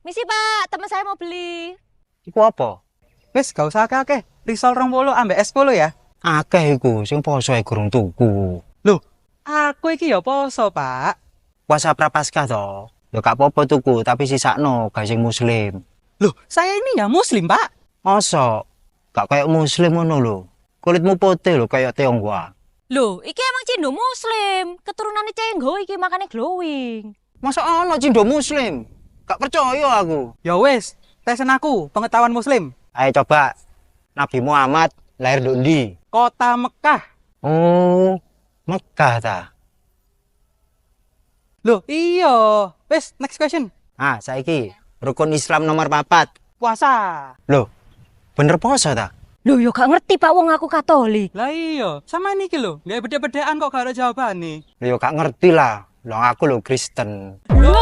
Misi Pak, teman saya mau beli. Iku apa? Wis gak usah akeh-akeh. Risol 20 ambek es 10 ya. Akeh iku, sing poso ae gurung tuku. Loh, aku iki ya poso, Pak. Puasa Prapaskah to. Ya gak apa-apa tuku, tapi sisakno gawe sing muslim. Loh, saya ini ya muslim, Pak. Mosok gak kayak muslim ngono lho. Kulitmu putih lho kayak Tionghoa. Loh, iki emang Cindo Muslim. Keturunannya Cengho iki makanya glowing. Masa ono cindo muslim? Gak percaya aku. Ya wis, tesen aku pengetahuan muslim. Ayo coba. Nabi Muhammad lahir di. Kota Mekah. Oh, Mekah ta. Loh, iya. Wis, next question. Ah, saiki rukun Islam nomor 4. Puasa. Loh, bener poso ta? Loh, yo gak ngerti Pak wong aku Katolik. Lah iya, sama niki lho. Gak beda-bedaan kok gak ada jawaban nih. Yo gak ngerti lah. Lah aku lho Kristen. Loh,